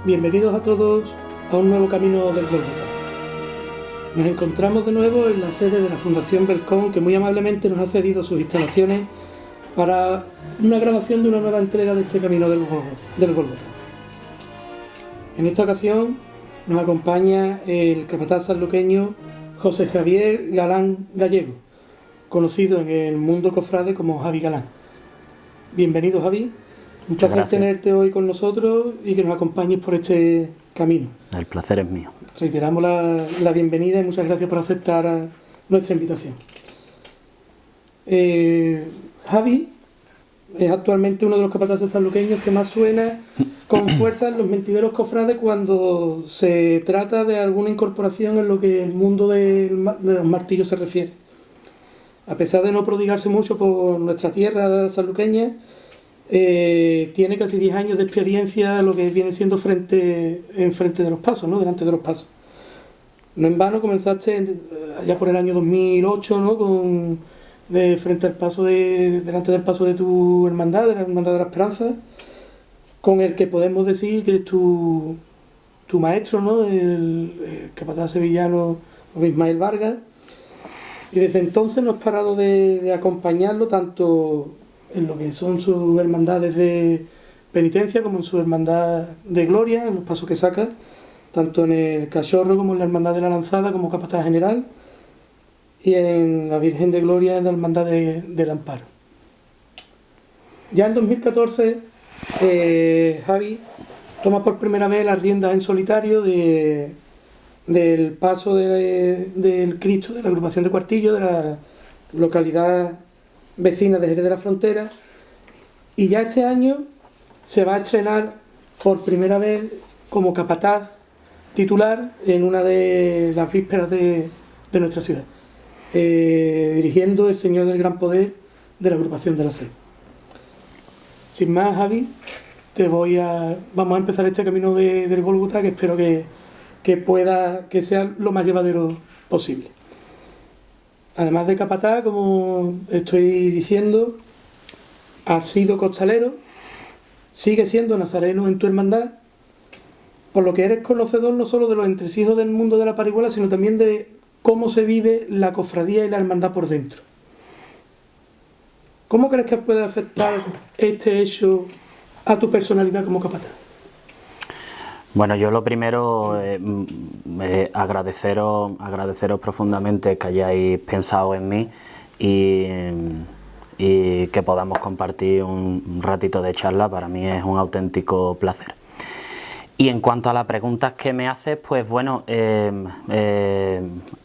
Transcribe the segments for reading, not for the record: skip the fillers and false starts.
Bienvenidos a todos a un nuevo camino del Gólgota. Nos encontramos de nuevo en la sede de la Fundación Belcón, que muy amablemente nos ha cedido sus instalaciones para una grabación de una nueva entrega de este camino del Gólgota. En esta ocasión nos acompaña el capataz sanluqueño José Javier Galán Gallego, conocido en el mundo cofrade como Javi Galán. Bienvenido, Javi. Un placer tenerte hoy con nosotros y que nos acompañes por este camino. El placer es mío. Reiteramos la bienvenida y muchas gracias por aceptar nuestra invitación. Javi es actualmente uno de los capataces sanluqueños que más suena con fuerza en los mentideros cofrades cuando se trata de alguna incorporación en lo que el mundo de los martillos se refiere. A pesar de no prodigarse mucho por nuestra tierra sanluqueña, tiene casi 10 años de experiencia en lo que viene siendo enfrente de los pasos, ¿no? Delante de los pasos. No en vano comenzaste allá por el año 2008, ¿no? Delante del paso de tu hermandad, de la Hermandad de la Esperanza, con el que podemos decir que es tu maestro, ¿no? El capataz sevillano Ismael Vargas. Y desde entonces no has parado de acompañarlo tanto en lo que son sus hermandades de penitencia como en su hermandad de gloria, en los pasos que saca, tanto en el Cachorro como en la hermandad de la Lanzada como capataz general, y en la Virgen de Gloria en la hermandad del Amparo. Ya en 2014, Javi toma por primera vez las riendas en solitario del paso del Cristo, de la agrupación de Cuartillo, de la localidad vecina de Jerez de la Frontera, y ya este año se va a estrenar por primera vez como capataz titular en una de las vísperas de nuestra ciudad, dirigiendo el Señor del Gran Poder de la agrupación de la Sed. Sin más, Javi, vamos a empezar este camino del Gólgota, que espero que sea lo más llevadero posible. Además de capataz, como estoy diciendo, has sido costalero, sigues siendo nazareno en tu hermandad, por lo que eres conocedor no solo de los entresijos del mundo de la parihuela, sino también de cómo se vive la cofradía y la hermandad por dentro. ¿Cómo crees que puede afectar este hecho a tu personalidad como capataz? Bueno, yo lo primero, agradeceros profundamente que hayáis pensado en mí y que podamos compartir un ratito de charla. Para mí es un auténtico placer. Y en cuanto a las preguntas que me haces, pues bueno,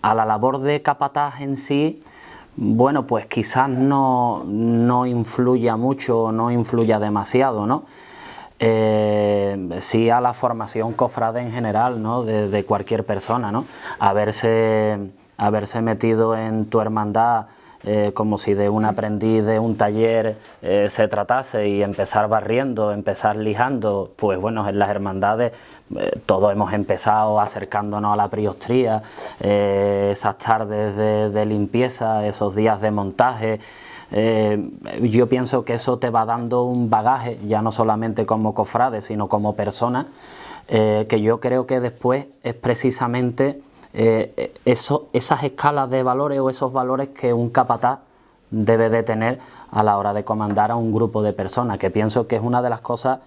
a la labor de capataz en sí, bueno, pues quizás no influya mucho, no influya demasiado, ¿no? Sí a la formación cofrade en general, ¿no? De cualquier persona, ¿no? Haberse metido en tu hermandad como si de un aprendiz de un taller se tratase, y empezar barriendo, empezar lijando. Pues bueno, en las hermandades todos hemos empezado acercándonos a la priostría, esas tardes de limpieza, esos días de montaje. Yo pienso que eso te va dando un bagaje, ya no solamente como cofrade, sino como persona, que yo creo que después es precisamente esas escalas de valores o esos valores que un capataz debe de tener a la hora de comandar a un grupo de personas, que pienso que es una de las cosas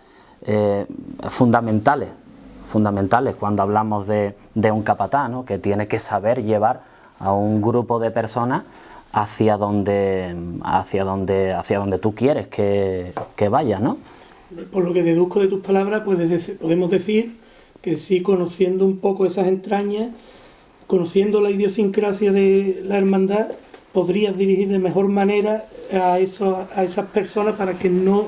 fundamentales cuando hablamos de un capataz, ¿no? Que tiene que saber llevar a un grupo de personas hacia donde tú quieres que vaya, ¿no? Por lo que deduzco de tus palabras, pues podemos decir que sí, conociendo un poco esas entrañas, conociendo la idiosincrasia de la hermandad, podrías dirigir de mejor manera a esas personas para que no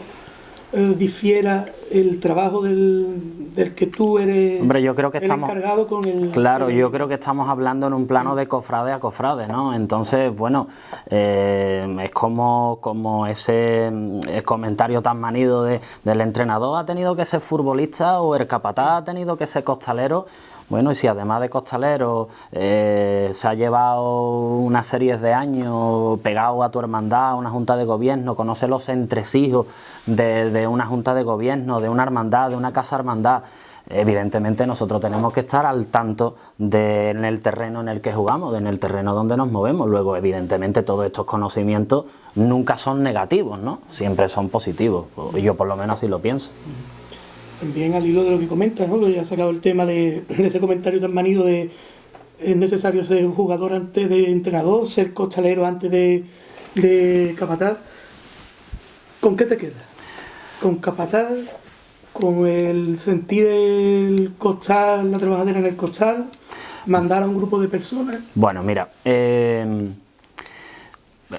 difiera el trabajo del que tú eres. Hombre, yo creo que el encargado con el... Claro, yo creo que estamos hablando en un plano de cofrade a cofrade, ¿no? Entonces, bueno, es como ese comentario tan manido del entrenador ha tenido que ser futbolista o el capataz ha tenido que ser costalero. Bueno, y si además de costalero se ha llevado una serie de años pegado a tu hermandad, a una junta de gobierno, conoce los entresijos de una junta de gobierno, de una hermandad, de una casa hermandad, evidentemente nosotros tenemos que estar al tanto en el terreno en el que jugamos, en el terreno donde nos movemos. Luego, evidentemente, todos estos conocimientos nunca son negativos, ¿no? Siempre son positivos. Yo por lo menos así lo pienso. También al hilo de lo que comentas, ¿no? Lo ya ha sacado el tema de ese comentario tan manido de es necesario ser jugador antes de entrenador, ser costalero antes de capataz. ¿Con qué te quedas? ¿Con capataz? ¿Con el sentir el costal, la trabajadera en el costal? ¿Mandar a un grupo de personas? Bueno, mira,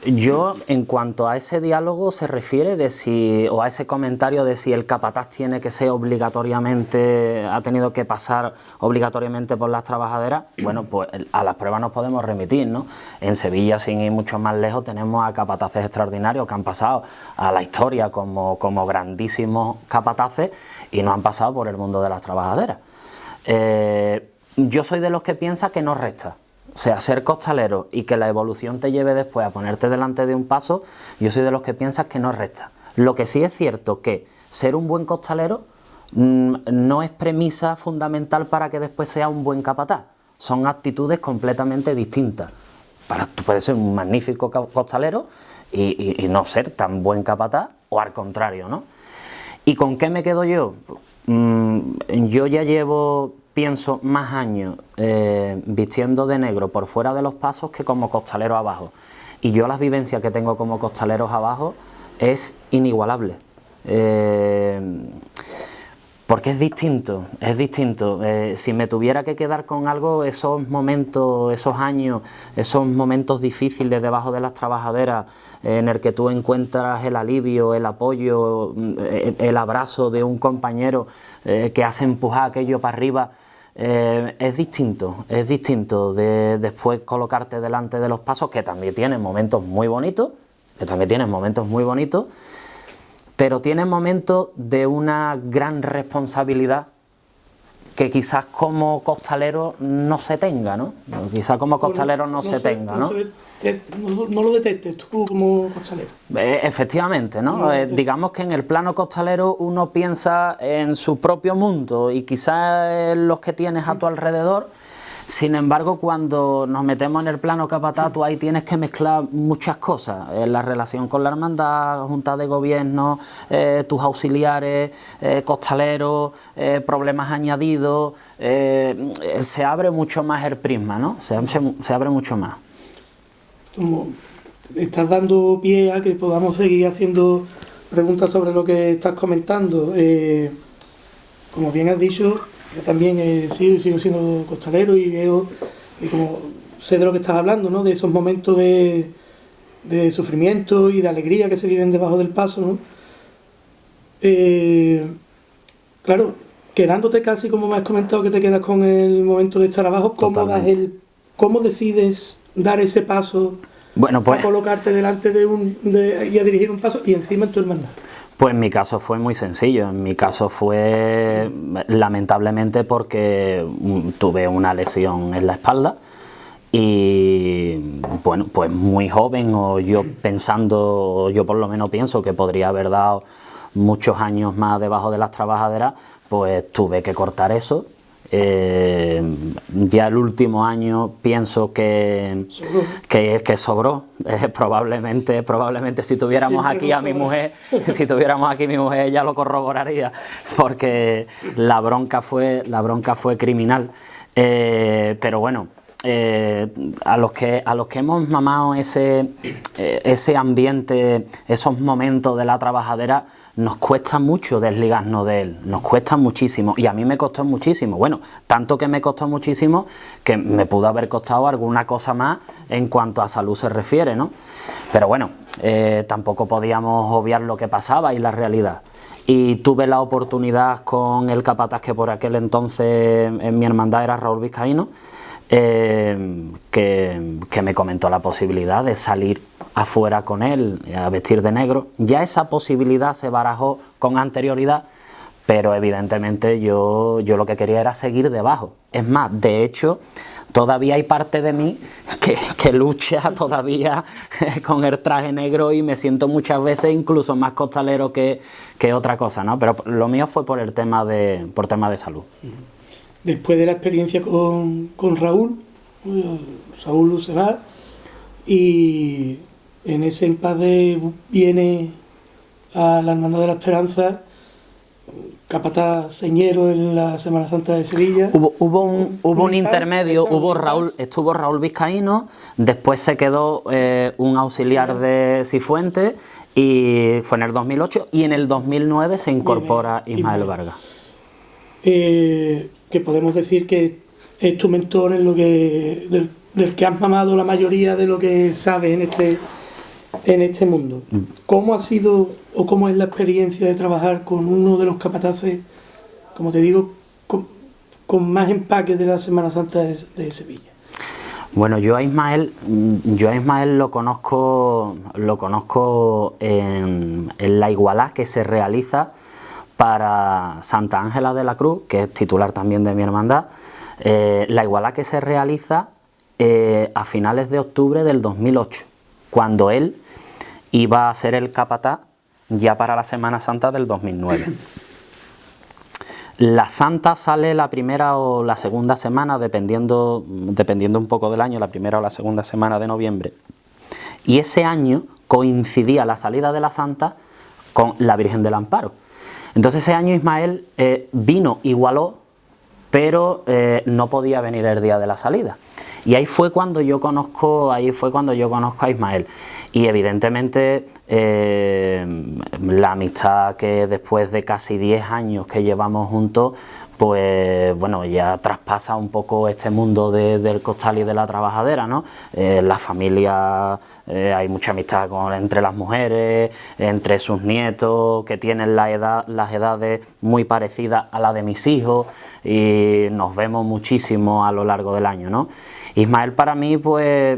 yo en cuanto a ese diálogo se refiere de si, o a ese comentario de si el capataz tiene que ser obligatoriamente, ha tenido que pasar obligatoriamente por las trabajaderas, bueno, pues a las pruebas nos podemos remitir, ¿no? En Sevilla, sin ir mucho más lejos, tenemos a capataces extraordinarios que han pasado a la historia como grandísimos capataces y no han pasado por el mundo de las trabajaderas. Yo soy de los que piensa que no resta. O sea, ser costalero y que la evolución te lleve después a ponerte delante de un paso, yo soy de los que piensas que no resta. Lo que sí es cierto que ser un buen costalero no es premisa fundamental para que después sea un buen capataz. Son actitudes completamente distintas. Tú puedes ser un magnífico costalero y no ser tan buen capataz, o al contrario, ¿no? ¿Y con qué me quedo yo? Yo ya llevo, pienso, más años vistiendo de negro por fuera de los pasos que como costalero abajo. Y yo las vivencias que tengo como costaleros abajo es inigualable. Porque es distinto, es distinto. Si me tuviera que quedar con algo, esos momentos, esos años, esos momentos difíciles debajo de las trabajaderas, en el que tú encuentras el alivio, el apoyo, el abrazo de un compañero que hace empujar aquello para arriba, es distinto de después colocarte delante de los pasos, que también tienen momentos muy bonitos, pero tienen momentos de una gran responsabilidad que quizás como costalero no se tenga, ¿no? Quizás como costalero no se tenga, ¿no? No lo detectes tú como costalero. Efectivamente, ¿no? Digamos que en el plano costalero uno piensa en su propio mundo y quizás en los que tienes a tu alrededor. Sin embargo, cuando nos metemos en el plano capataz, tú ahí tienes que mezclar muchas cosas. La relación con la hermandad, junta de gobierno, tus auxiliares, costaleros, problemas añadidos. Se abre mucho más el prisma, ¿no? Se abre mucho más. Como estás dando pie a que podamos seguir haciendo preguntas sobre lo que estás comentando. Como bien has dicho, yo también sigo siendo costalero y veo, y como sé de lo que estás hablando, ¿no? De esos momentos de sufrimiento y de alegría que se viven debajo del paso, ¿no? Claro, quedándote casi como me has comentado que te quedas con el momento de estar abajo, ¿cómo decides dar ese paso, bueno, pues, a colocarte delante y a dirigir un paso y encima en tu hermandad? Pues en mi caso fue muy sencillo. En mi caso fue lamentablemente porque tuve una lesión en la espalda y bueno, pues muy joven, o yo por lo menos pienso que podría haber dado muchos años más debajo de las trabajaderas, pues tuve que cortar eso. Ya el último año pienso que sobró. Probablemente si tuviéramos aquí a mi mujer, ella lo corroboraría, porque la bronca fue criminal. Pero bueno, a los que hemos mamado ese ambiente, esos momentos de la trabajadera, nos cuesta mucho desligarnos de él, nos cuesta muchísimo, y a mí me costó muchísimo. Bueno, tanto que me costó muchísimo que me pudo haber costado alguna cosa más en cuanto a salud se refiere, ¿no? Pero bueno, tampoco podíamos obviar lo que pasaba y la realidad. Y tuve la oportunidad con el capataz, que por aquel entonces en mi hermandad era Raúl Vizcaíno, que me comentó la posibilidad de salir afuera con él a vestir de negro. Ya esa posibilidad se barajó con anterioridad, pero evidentemente yo lo que quería era seguir debajo. Es más, de hecho, todavía hay parte de mí que lucha todavía con el traje negro y me siento muchas veces incluso más costalero que otra cosa, ¿no? Pero lo mío fue por tema de salud. Después de la experiencia con Raúl, Raúl se va y en ese impasse viene a la Hermandad de la Esperanza capataz señero en la Semana Santa de Sevilla. Hubo un intermedio, estuvo Raúl Vizcaíno, después se quedó un auxiliar de Cifuentes y fue en el 2008 y en el 2009 se incorpora Ismael Vargas. Que podemos decir que es tu mentor en lo que del que has mamado la mayoría de lo que sabes en este mundo. ¿Cómo ha sido o cómo es la experiencia de trabajar con uno de los capataces, como te digo, con más empaque de la Semana Santa de Sevilla? Bueno, yo a Ismael lo conozco en la igualá que se realiza para Santa Ángela de la Cruz, que es titular también de mi hermandad. La igualá que se realiza a finales de octubre del 2008, cuando él iba a ser el capataz ya para la Semana Santa del 2009. La Santa sale la primera o la segunda semana, dependiendo un poco del año, la primera o la segunda semana de noviembre. Y ese año coincidía la salida de la Santa con la Virgen del Amparo. Entonces ese año Ismael vino, igualó, pero no podía venir el día de la salida. Y ahí fue cuando yo conozco a Ismael. Y evidentemente la amistad que después de casi 10 años que llevamos juntos, pues bueno, ya traspasa un poco este mundo del costal y de la trabajadera, ¿no? La familia, hay mucha amistad entre las mujeres, entre sus nietos, que tienen las edades muy parecidas a la de mis hijos, y nos vemos muchísimo a lo largo del año, ¿no? Ismael para mí, pues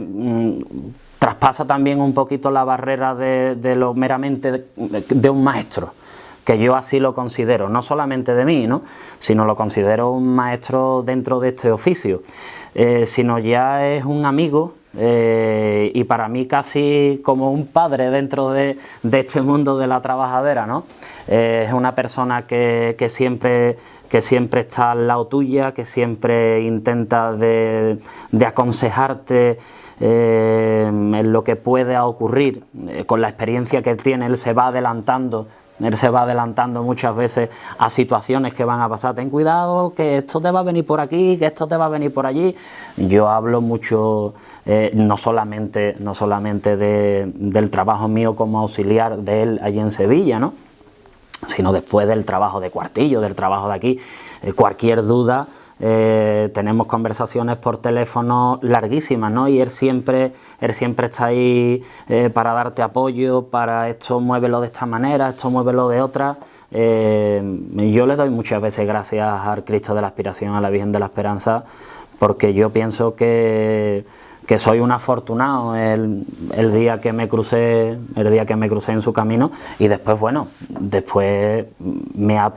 traspasa también un poquito la barrera de lo meramente de un maestro, que yo así lo considero, no solamente de mí, ¿no?, sino lo considero un maestro dentro de este oficio, sino ya es un amigo y para mí casi como un padre dentro de este mundo de la trabajadera, ¿no? Es una persona que siempre está al lado tuya, que siempre intenta de aconsejarte en lo que pueda ocurrir. Con la experiencia que él tiene, él se va adelantando muchas veces a situaciones que van a pasar. Ten cuidado, que esto te va a venir por aquí, que esto te va a venir por allí. Yo hablo mucho, no solamente del trabajo mío como auxiliar de él allí en Sevilla, ¿no?, sino después del trabajo de Cuartillo, del trabajo de aquí. Cualquier duda, tenemos conversaciones por teléfono larguísimas, ¿no? Y él siempre está ahí para darte apoyo, para esto muévelo de esta manera, esto muévelo de otra. Yo le doy muchas veces gracias al Cristo de la Aspiración, a la Virgen de la Esperanza, porque yo pienso que soy un afortunado el día que me crucé en su camino, y después, bueno, me ha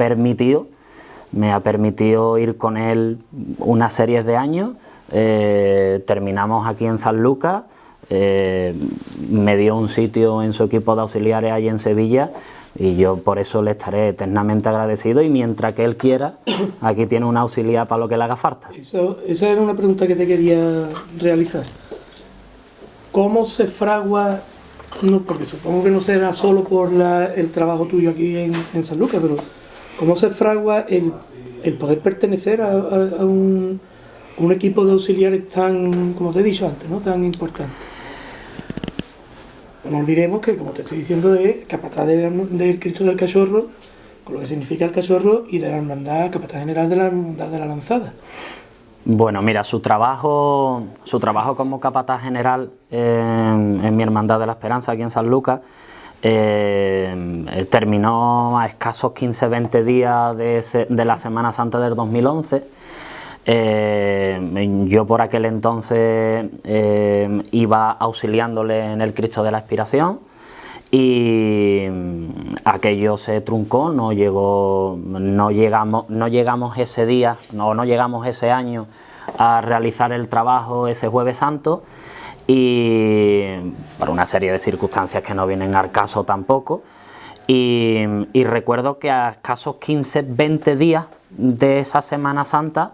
permitido ir con él una serie de años. Terminamos aquí en San Lucas, me dio un sitio en su equipo de auxiliares allí en Sevilla, y yo por eso le estaré eternamente agradecido, y mientras que él quiera, aquí tiene un auxiliar para lo que le haga falta. Esa era una pregunta que te quería realizar. ¿Cómo se fragua? No, porque supongo que no será solo por el trabajo tuyo aquí en San Lucas, pero ¿cómo se fragua el poder pertenecer a un equipo de auxiliares tan, como te he dicho antes, ¿no?, tan importante? No olvidemos que, como te estoy diciendo, es capataz del Cristo del Cachorro, con lo que significa el cachorro, y de la hermandad, capataz general de la hermandad de la Lanzada. Bueno, mira, su trabajo como capataz general en mi Hermandad de la Esperanza, aquí en San Lucas, terminó a escasos 15-20 días de la Semana Santa del 2011. Yo por aquel entonces iba auxiliándole en el Cristo de la Aspiración, y aquello se truncó, no llegamos ese día, no llegamos ese año a realizar el trabajo ese Jueves Santo, y por una serie de circunstancias que no vienen al caso tampoco. Y recuerdo que a escasos 15-20 días de esa Semana Santa,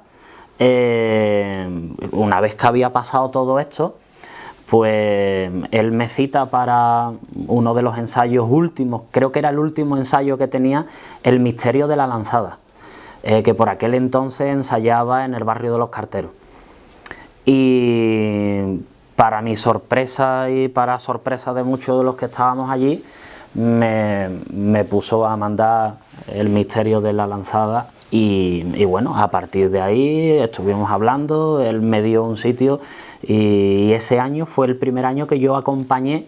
una vez que había pasado todo esto, pues él me cita para uno de los ensayos últimos, creo que era el último ensayo que tenía, El misterio de la lanzada, que por aquel entonces ensayaba en el barrio de Los Carteros. Y para mi sorpresa y para sorpresa de muchos de los que estábamos allí, me puso a mandar El misterio de la lanzada, y bueno, a partir de ahí estuvimos hablando, él me dio un sitio, y ese año fue el primer año que yo acompañé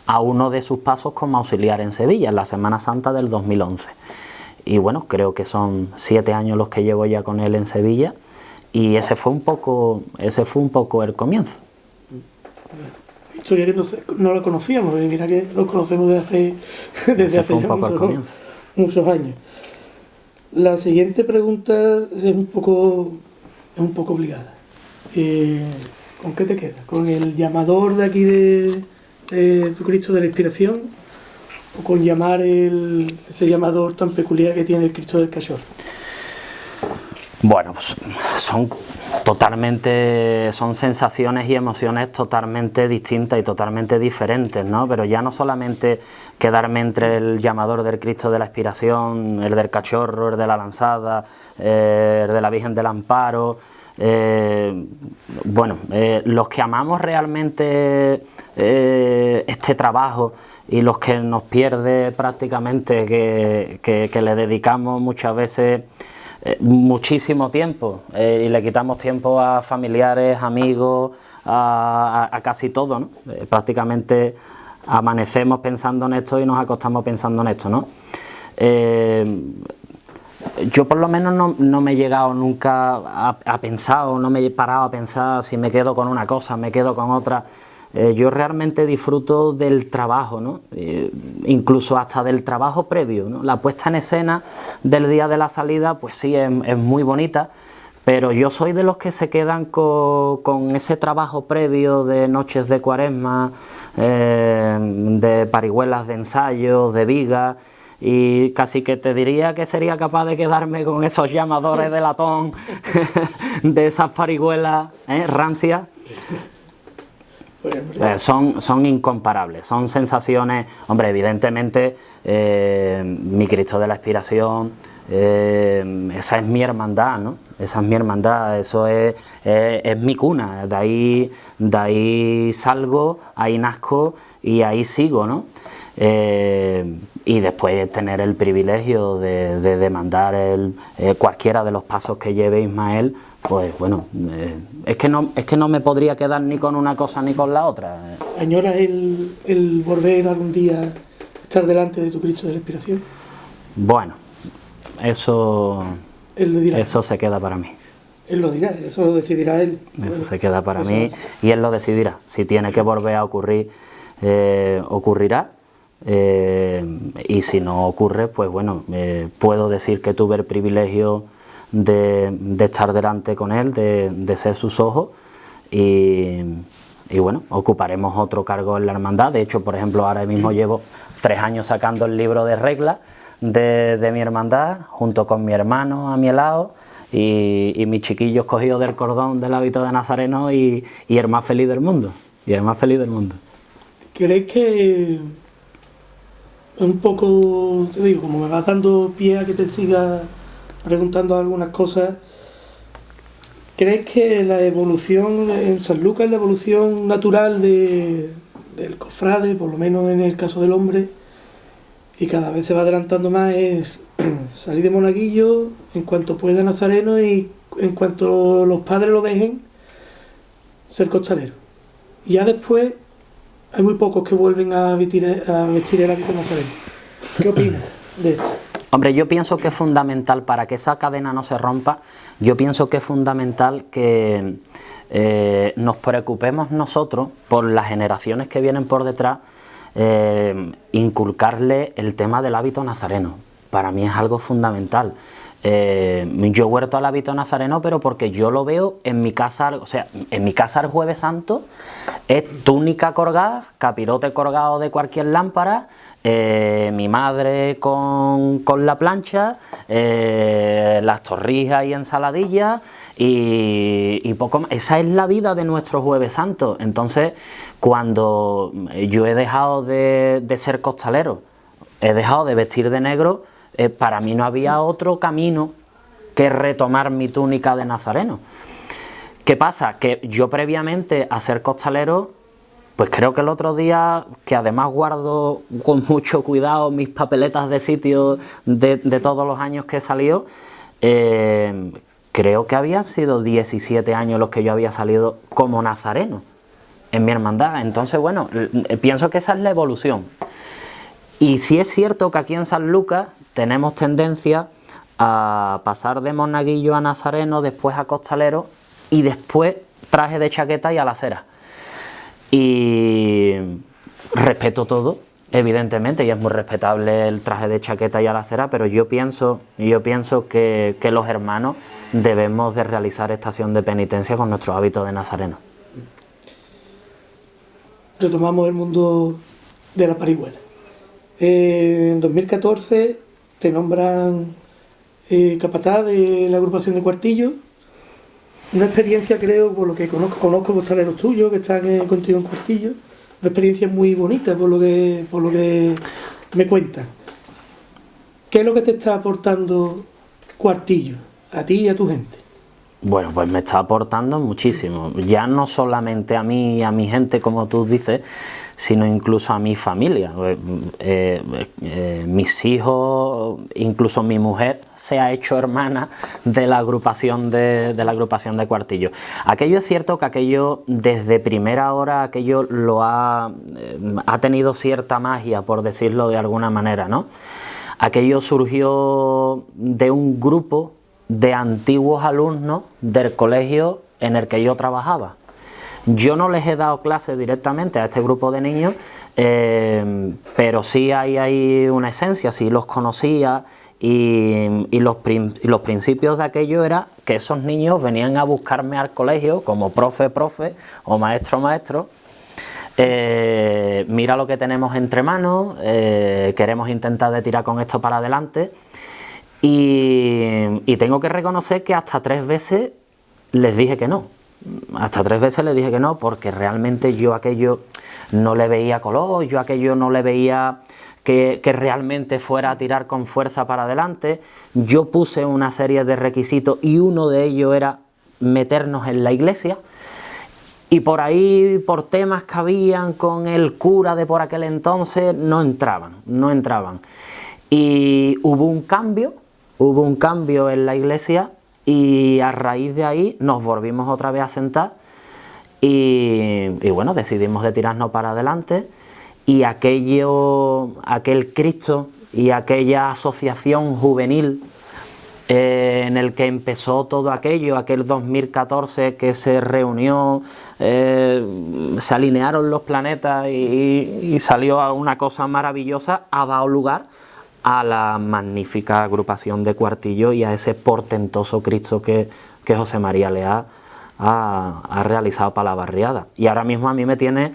a uno de sus pasos como auxiliar en Sevilla, en la Semana Santa del 2011. Y bueno, creo que son 7 años los que llevo ya con él en Sevilla, y ese fue un poco el comienzo. Historia que no la conocíamos, mira que los conocemos desde hace ya muchos años. La siguiente pregunta es un poco obligada. ¿Con qué te quedas? ¿Con el llamador de aquí de tu Cristo de la Inspiración? ¿O con llamar ese llamador tan peculiar que tiene el Cristo del Cachorro? Bueno, pues son sensaciones y emociones totalmente distintas y totalmente diferentes, ¿no? Pero ya no solamente quedarme entre el llamador del Cristo de la Inspiración, el del Cachorro, el de la Lanzada, el de la Virgen del Amparo. Los que amamos realmente este trabajo, y los que nos pierde prácticamente, que le dedicamos muchas veces muchísimo tiempo, y le quitamos tiempo a familiares, amigos, a casi todo, ¿no? Prácticamente amanecemos pensando en esto y nos acostamos pensando en esto, ¿no? Yo por lo menos no me he llegado nunca a pensar, o no me he parado a pensar si me quedo con una cosa, me quedo con otra. Yo realmente disfruto del trabajo, ¿no? Incluso hasta del trabajo previo, ¿no? La puesta en escena del día de la salida, pues sí, es muy bonita, pero yo soy de los que se quedan con ese trabajo previo de noches de Cuaresma, de parihuelas de ensayos, de vigas, y casi que te diría que sería capaz de quedarme con esos llamadores de latón de esas parihuelas rancias. Son incomparables, son sensaciones. Hombre, evidentemente mi Cristo de la Inspiración, esa es mi hermandad, ¿no? Esa es mi hermandad, eso es mi cuna, de ahí salgo, ahí nazco y ahí sigo, ¿no? Y después tener el privilegio de demandar cualquiera de los pasos que lleve Ismael, pues bueno, es que no me podría quedar ni con una cosa ni con la otra. ¿Añoras el volver algún día a estar delante de tu Cristo de la Inspiración? Bueno, eso se queda para mí. Él lo dirá, eso lo decidirá él. Eso se queda para mí y él lo decidirá. Si tiene que volver a ocurrir, ocurrirá. Y si no ocurre, pues bueno, puedo decir que tuve el privilegio de estar delante con él, de ser sus ojos, y bueno, ocuparemos otro cargo en la hermandad. De hecho, por ejemplo, ahora mismo llevo 3 años sacando el libro de reglas de mi hermandad, junto con mi hermano a mi lado, y mis chiquillos cogidos del cordón del hábito de nazareno, y el más feliz del mundo, ¿Crees que un poco, te digo, como me vas dando pie a que te siga preguntando algunas cosas, ¿crees que la evolución en Sanlúcar es la evolución natural del cofrade, por lo menos en el caso del hombre, y cada vez se va adelantando más, es salir de monaguillo en cuanto pueda nazareno, y en cuanto los padres lo dejen, ser costalero? Y ya después hay muy pocos que vuelven a vestir el hábito nazareno. ¿Qué opinas de esto? Hombre, yo pienso que es fundamental, para que esa cadena no se rompa, yo pienso que es fundamental que nos preocupemos nosotros por las generaciones que vienen por detrás, inculcarle el tema del hábito nazareno. Para mí es algo fundamental. Yo he vuelto al hábito nazareno, pero porque yo lo veo en mi casa, o sea, en mi casa el Jueves Santo es túnica colgada, capirote colgado de cualquier lámpara, mi madre con la plancha, las torrijas y ensaladillas y poco más. Esa es la vida de nuestro Jueves Santo. Entonces, cuando yo he dejado de ser costalero, he dejado de vestir de negro, para mí no había otro camino que retomar mi túnica de nazareno. ¿Qué pasa? Que yo previamente a ser costalero, pues creo que el otro día, que además guardo con mucho cuidado mis papeletas de sitio de todos los años que he salido, creo que habían sido 17 años los que yo había salido como nazareno en mi hermandad. Entonces, bueno, pienso que esa es la evolución. Y sí es cierto que aquí en San Lucas tenemos tendencia a pasar de monaguillo a nazareno, después a costalero y después traje de chaqueta y alacera. Y respeto todo, evidentemente, y es muy respetable el traje de chaqueta y alacera, pero yo pienso que los hermanos debemos de realizar esta acción de penitencia con nuestro hábito de nazareno. Retomamos el mundo de la parihuela. En 2014 te nombran capataz de la agrupación de Cuartillo. Una experiencia, creo, por lo que conozco costaleros tuyos que están contigo en Cuartillo, una experiencia muy bonita por lo que me cuentan. ¿Qué es lo que te está aportando Cuartillo, a ti y a tu gente? Bueno, pues me está aportando muchísimo, ya no solamente a mí y a mi gente, como tú dices, sino incluso a mi familia. Mis hijos, incluso mi mujer se ha hecho hermana de la agrupación de Cuartillo. Aquello es cierto que aquello desde primera hora aquello ha tenido cierta magia, por decirlo de alguna manera, ¿no? Aquello surgió de un grupo de antiguos alumnos del colegio en el que yo trabajaba. Yo no les he dado clases directamente a este grupo de niños, pero sí hay una esencia, sí los conocía y los principios de aquello era que esos niños venían a buscarme al colegio como profe o maestro. Mira lo que tenemos entre manos, queremos intentar de tirar con esto para adelante. Y tengo que reconocer que hasta 3 veces les dije que no. Hasta 3 veces les dije que no, porque realmente yo aquello no le veía color, yo aquello no le veía que realmente fuera a tirar con fuerza para adelante. Yo puse una serie de requisitos y uno de ellos era meternos en la iglesia. Y por ahí, por temas que habían con el cura de por aquel entonces, no entraban. Y hubo un cambio en la iglesia y a raíz de ahí nos volvimos otra vez a sentar y bueno, decidimos de tirarnos para adelante y aquel Cristo y aquella asociación juvenil en el que empezó todo aquello, aquel 2014 que se reunió, se alinearon los planetas y salió a una cosa maravillosa, ha dado lugar a la magnífica agrupación de Cuartillo y a ese portentoso Cristo que José María Leá ha realizado para la barriada. Y ahora mismo a mí me tiene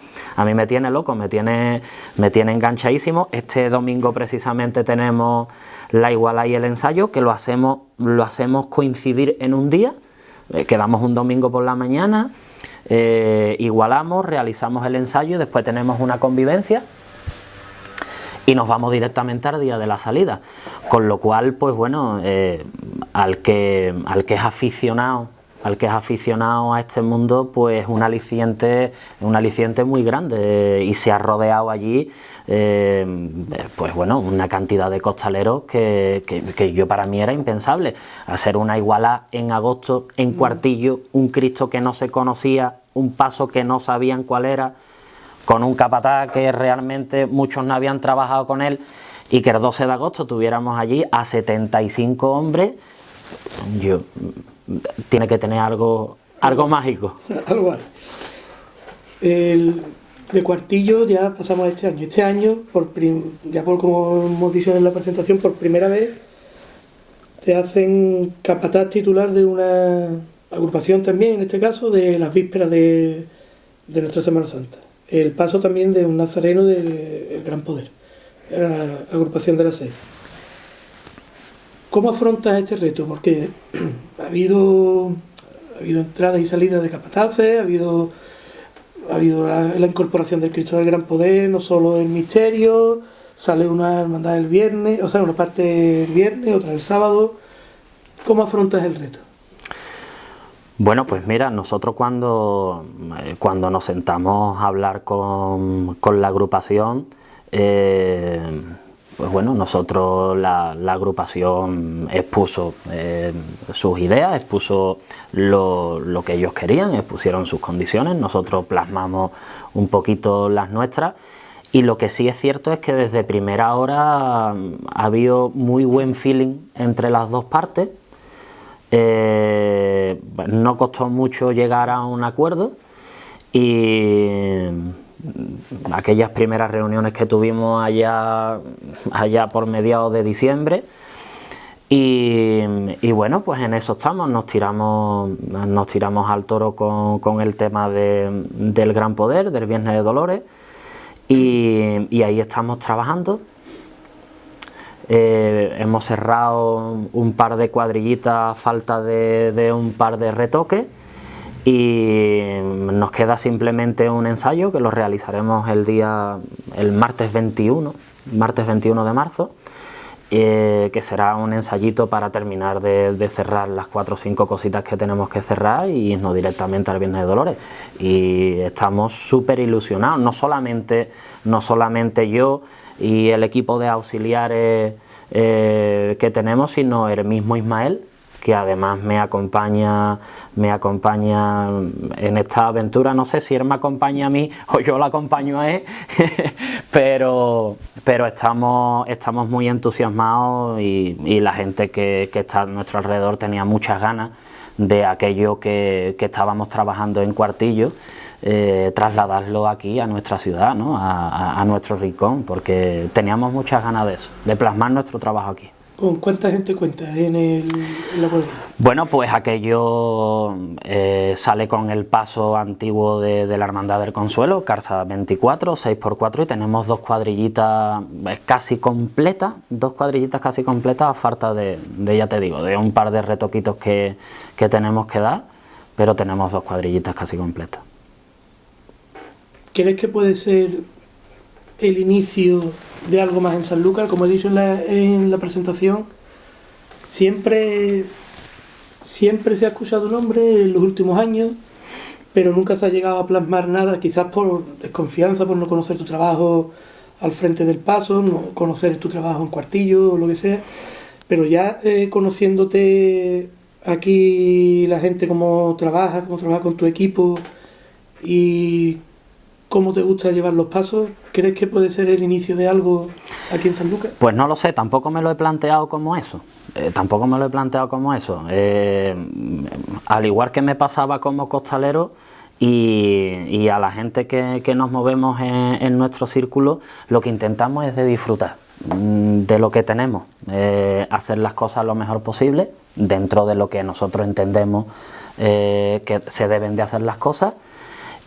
loco, me tiene enganchadísimo. Este domingo precisamente tenemos la iguala y el ensayo, que lo hacemos coincidir en un día. Quedamos un domingo por la mañana, igualamos, realizamos el ensayo y después tenemos una convivencia y nos vamos directamente al día de la salida, con lo cual, pues bueno, al que es aficionado a este mundo, pues un aliciente muy grande, y se ha rodeado allí, pues bueno, una cantidad de costaleros que yo para mí era impensable. Hacer una iguala en agosto en Cuartillo, un Cristo que no se conocía, un paso que no sabían cuál era, con un capataz que realmente muchos no habían trabajado con él, y que el 12 de agosto tuviéramos allí a 75 hombres, tiene que tener algo mágico. Algo. De Cuartillo ya pasamos a este año. Este año, como hemos dicho en la presentación, por primera vez te hacen capataz titular de una agrupación también, en este caso, de las vísperas de nuestra Semana Santa. El paso también de un nazareno del Gran Poder, la agrupación de la 6. ¿Cómo afrontas este reto? Porque ha habido entradas y salidas de capataces, ha habido la incorporación del Cristo del Gran Poder, no solo el misterio, sale una hermandad el viernes, o sea, una parte el viernes, otra el sábado. ¿Cómo afrontas el reto? Bueno, pues mira, nosotros cuando nos sentamos a hablar con la agrupación, pues bueno, nosotros la agrupación expuso sus ideas, expuso lo que ellos querían, expusieron sus condiciones, nosotros plasmamos un poquito las nuestras. Y lo que sí es cierto es que desde primera hora ha habido muy buen feeling entre las dos partes. No costó mucho llegar a un acuerdo y aquellas primeras reuniones que tuvimos allá por mediados de diciembre y bueno, pues en eso estamos, nos tiramos al toro con el tema del Gran Poder, del Viernes de Dolores y ahí estamos trabajando. Hemos cerrado un par de cuadrillitas a falta de un par de retoques y nos queda simplemente un ensayo que lo realizaremos el martes 21 de marzo, que será un ensayito para terminar de cerrar las 4 o 5 cositas que tenemos que cerrar y irnos directamente al Viernes de Dolores. Y estamos súper ilusionados, no solamente yo y el equipo de auxiliares que tenemos, sino el mismo Ismael, que además me acompaña en esta aventura. No sé si él me acompaña a mí o yo lo acompaño a él, pero estamos muy entusiasmados y la gente que está a nuestro alrededor tenía muchas ganas de aquello que estábamos trabajando en Cuartillo, trasladarlo aquí a nuestra ciudad, ¿no? a nuestro rincón, porque teníamos muchas ganas de eso, de plasmar nuestro trabajo aquí. ¿Con cuánta gente cuentas en la cuadrilla? Bueno, pues aquello sale con el paso antiguo de la Hermandad del Consuelo, Carsa 24, 6x4, y tenemos dos cuadrillitas casi completas, a falta de ya te digo, de un par de retoquitos que tenemos que dar, pero tenemos dos cuadrillitas casi completas. ¿Crees que puede ser el inicio de algo más en Sanlúcar? Como he dicho en la presentación, siempre se ha escuchado un nombre en los últimos años, pero nunca se ha llegado a plasmar nada, quizás por desconfianza, por no conocer tu trabajo al frente del paso, no conocer tu trabajo en Cuartillo o lo que sea, pero ya conociéndote aquí la gente cómo trabaja con tu equipo y cómo te gusta llevar los pasos, ¿crees que puede ser el inicio de algo aquí en Sanlúcar? Pues no lo sé, tampoco me lo he planteado como eso. Al igual que me pasaba como costalero y a la gente que nos movemos en nuestro círculo, lo que intentamos es de disfrutar de lo que tenemos, hacer las cosas lo mejor posible dentro de lo que nosotros entendemos que se deben de hacer las cosas.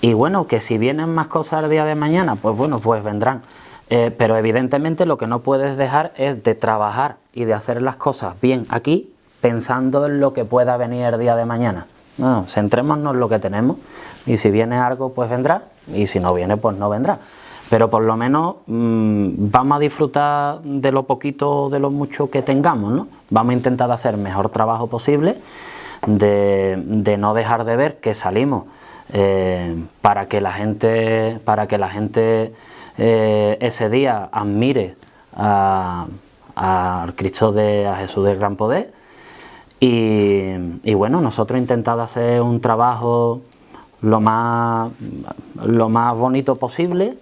Y bueno, que si vienen más cosas el día de mañana, pues bueno, pues vendrán. Pero evidentemente lo que no puedes dejar es de trabajar y de hacer las cosas bien aquí, pensando en lo que pueda venir el día de mañana. No, centrémonos en lo que tenemos y si viene algo, pues vendrá, y si no viene, pues no vendrá. Pero por lo menos vamos a disfrutar de lo poquito, de lo mucho que tengamos, ¿no? Vamos a intentar hacer el mejor trabajo posible, de no dejar de ver que salimos para que la gente ese día admire al Cristo a Jesús del Gran Poder y bueno, nosotros intentamos hacer un trabajo lo más bonito posible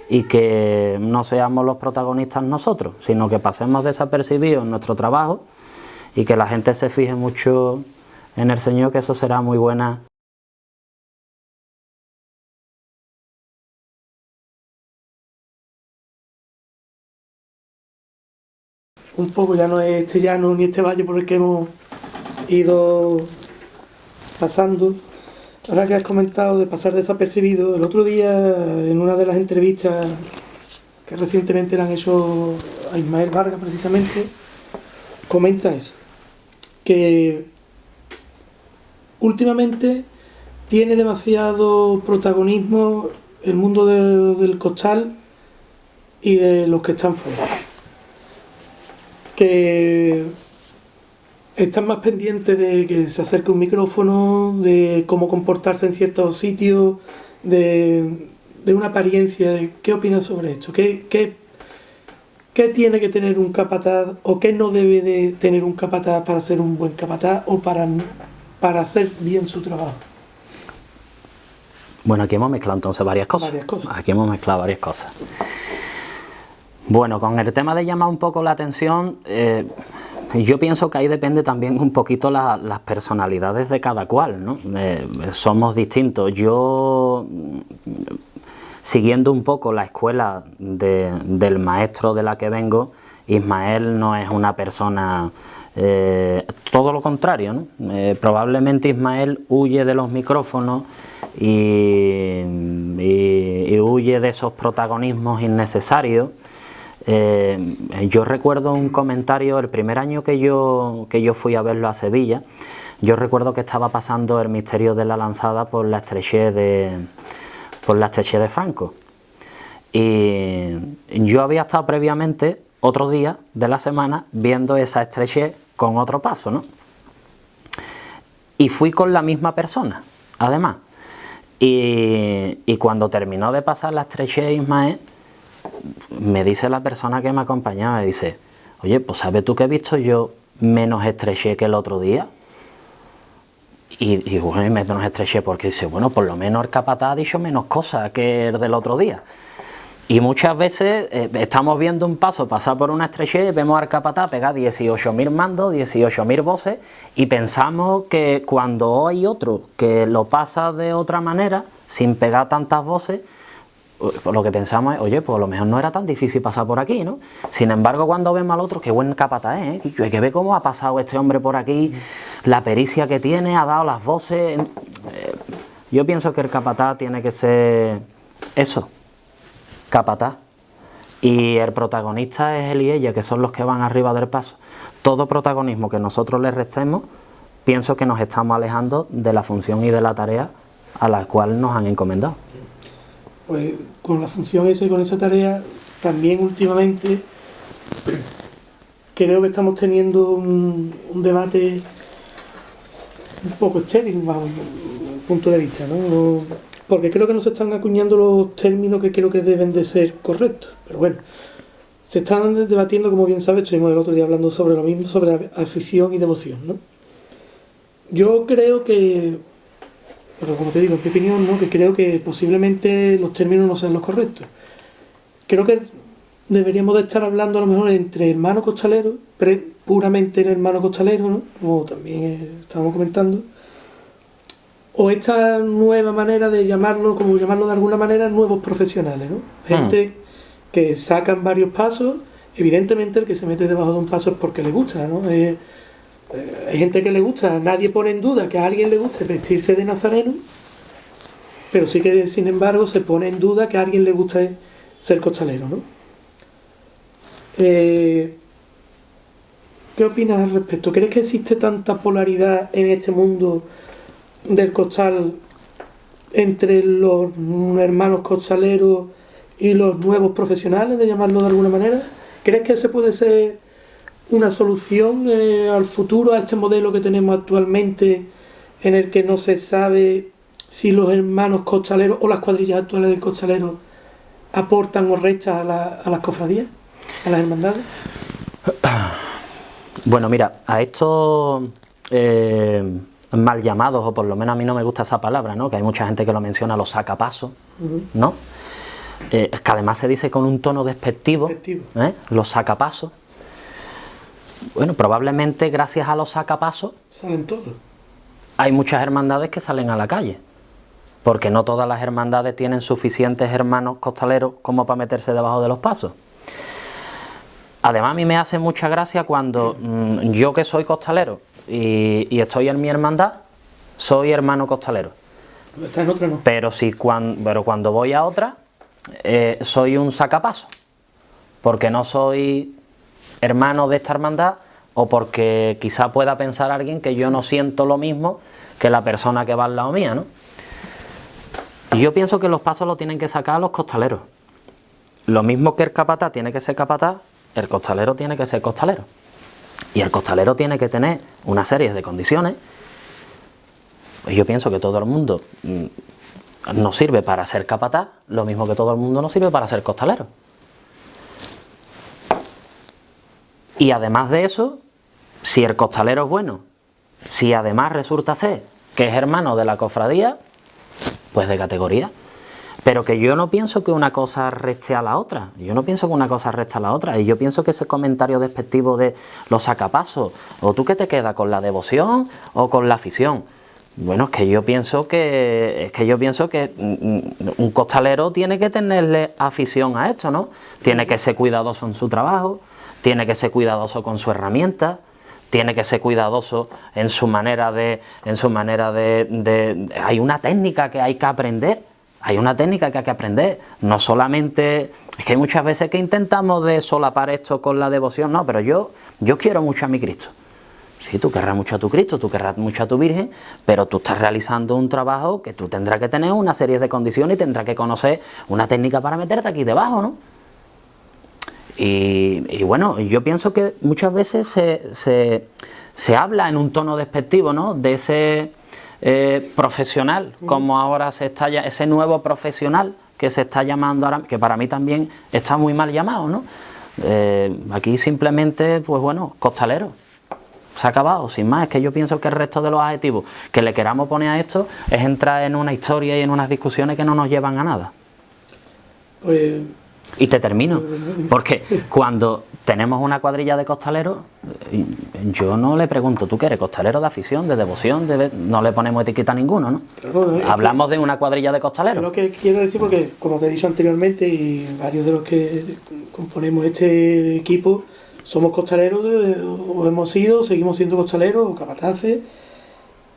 y que no seamos los protagonistas nosotros, sino que pasemos desapercibidos en nuestro trabajo y que la gente se fije mucho en el Señor, que eso será muy buena. un poco, ya no es este llano ni este valle por el que hemos ido pasando. Ahora que has comentado de pasar desapercibido, el otro día en una de las entrevistas que recientemente le han hecho a Ismael Vargas precisamente, comenta eso, que últimamente tiene demasiado protagonismo el mundo del costal y de los que están fuera, que están más pendientes de que se acerque un micrófono, de cómo comportarse en ciertos sitios, de una apariencia. ¿Qué opinas sobre esto? ¿Qué tiene que tener un capataz o qué no debe de tener un capataz para ser un buen capataz o para hacer bien su trabajo? Bueno, aquí hemos mezclado entonces varias cosas. Aquí hemos mezclado varias cosas. Bueno, con el tema de llamar un poco la atención, yo pienso que ahí depende también un poquito las personalidades de cada cual, ¿no? Somos distintos. Yo, siguiendo un poco la escuela del maestro de la que vengo, Ismael no es una persona... todo lo contrario, ¿no? Probablemente Ismael huye de los micrófonos y huye de esos protagonismos innecesarios. Yo recuerdo un comentario el primer año que yo fui a verlo a Sevilla. Yo recuerdo que estaba pasando El misterio de la lanzada por la estrechez de Franco, y yo había estado previamente otro día de la semana viendo esa estrechez con otro paso, ¿no? Y fui con la misma persona, además. Y cuando terminó de pasar la estrechez Ismael, me dice la persona que me acompañaba, me dice: oye, pues ¿sabes tú que he visto yo menos estrechez que el otro día? Y bueno, menos estrechez porque dice, bueno, por lo menos el capataz ha dicho menos cosas que el del otro día. Y muchas veces estamos viendo un paso pasar por una estrechez, vemos al capataz pegar 18.000 mandos, 18.000 voces, y pensamos que cuando hay otro que lo pasa de otra manera, sin pegar tantas voces, lo que pensamos es, oye, pues a lo mejor no era tan difícil pasar por aquí, ¿no? Sin embargo, cuando vemos al otro, qué buen capataz es, ¿eh? Hay que ver cómo ha pasado este hombre por aquí, la pericia que tiene, ha dado las voces. Yo pienso que el capataz tiene que ser eso, capataz. Y el protagonista es él y ella, que son los que van arriba del paso. Todo protagonismo que nosotros le restemos, pienso que nos estamos alejando de la función y de la tarea a la cual nos han encomendado. Pues con la función esa y con esa tarea, también últimamente creo que estamos teniendo un debate un poco estéril bajo mi punto de vista, ¿no? Porque creo que no se están acuñando los términos que creo que deben de ser correctos. Pero bueno, se están debatiendo, como bien sabes, estuvimos el otro día hablando sobre lo mismo, sobre afición y devoción, ¿no? Yo creo que, pero como te digo, en mi opinión, ¿no?, que creo que posiblemente los términos no sean los correctos. Creo que deberíamos de estar hablando a lo mejor entre hermanos costaleros, pero puramente el hermano costalero, ¿no?, como también estábamos comentando, o esta nueva manera de llamarlo, como llamarlo de alguna manera, nuevos profesionales, ¿no? Gente que sacan varios pasos. Evidentemente el que se mete debajo de un paso es porque le gusta, ¿no? Hay gente que le gusta, nadie pone en duda que a alguien le guste vestirse de nazareno, pero sí que sin embargo se pone en duda que a alguien le guste ser costalero, ¿no? ¿Qué opinas al respecto? ¿Crees que existe tanta polaridad en este mundo del costal entre los hermanos costaleros y los nuevos profesionales, de llamarlo de alguna manera? ¿Crees que ese puede ser una solución al futuro, a este modelo que tenemos actualmente, en el que no se sabe si los hermanos costaleros o las cuadrillas actuales de costaleros aportan o restan a las cofradías, a las hermandades? Bueno, mira, a estos mal llamados, o por lo menos a mí no me gusta esa palabra, ¿no?, que hay mucha gente que lo menciona, los sacapasos, ¿no? Que además se dice con un tono despectivo. Los sacapasos. Bueno, probablemente gracias a los sacapasos salen todos. Hay muchas hermandades que salen a la calle, porque no todas las hermandades tienen suficientes hermanos costaleros como para meterse debajo de los pasos. Además a mí me hace mucha gracia cuando yo, que soy costalero y estoy en mi hermandad, soy hermano costalero. Está en otra, no. Pero cuando voy a otra, soy un sacapaso, porque no soy hermano de esta hermandad, o porque quizá pueda pensar alguien que yo no siento lo mismo que la persona que va al lado mía, ¿no? Y yo pienso que los pasos los tienen que sacar los costaleros. Lo mismo que el capataz tiene que ser capataz, el costalero tiene que ser costalero. Y el costalero tiene que tener una serie de condiciones. Pues yo pienso que todo el mundo nos sirve para ser capataz, lo mismo que todo el mundo nos sirve para ser costalero. Y además de eso, si el costalero es bueno, si además resulta ser que es hermano de la cofradía, pues de categoría. Pero que yo no pienso que una cosa reste a la otra. Yo no pienso que una cosa reste a la otra. Y yo pienso que ese comentario despectivo de los sacapasos, o tú que te quedas con la devoción o con la afición. Bueno, es que yo pienso que un costalero tiene que tenerle afición a esto, ¿no? Tiene que ser cuidadoso en su trabajo, tiene que ser cuidadoso con su herramienta, tiene que ser cuidadoso en su manera de hay una técnica que hay que aprender. Hay una técnica que hay que aprender, no solamente... Es que hay muchas veces que intentamos de solapar esto con la devoción, no, pero yo quiero mucho a mi Cristo. Sí, tú querrás mucho a tu Cristo, tú querrás mucho a tu Virgen, pero tú estás realizando un trabajo que tú tendrás que tener una serie de condiciones y tendrás que conocer una técnica para meterte aquí debajo, ¿no? Y bueno, yo pienso que muchas veces se habla en un tono despectivo, ¿no? De ese... profesional, como ahora ese nuevo profesional que se está llamando ahora, que para mí también está muy mal llamado, ¿no? Aquí simplemente, pues bueno, costalero. Se ha acabado, sin más. Es que yo pienso que el resto de los adjetivos que le queramos poner a esto es entrar en una historia y en unas discusiones que no nos llevan a nada. Pues... Y te termino, porque cuando tenemos una cuadrilla de costaleros, yo no le pregunto, ¿tú qué eres? ¿Costalero de afición, de devoción? No le ponemos etiqueta a ninguno, ¿no? Claro, hablamos de una cuadrilla de costaleros. Es lo que quiero decir, porque como te he dicho anteriormente, y varios de los que componemos este equipo somos costaleros, o hemos sido, seguimos siendo costaleros o capataces,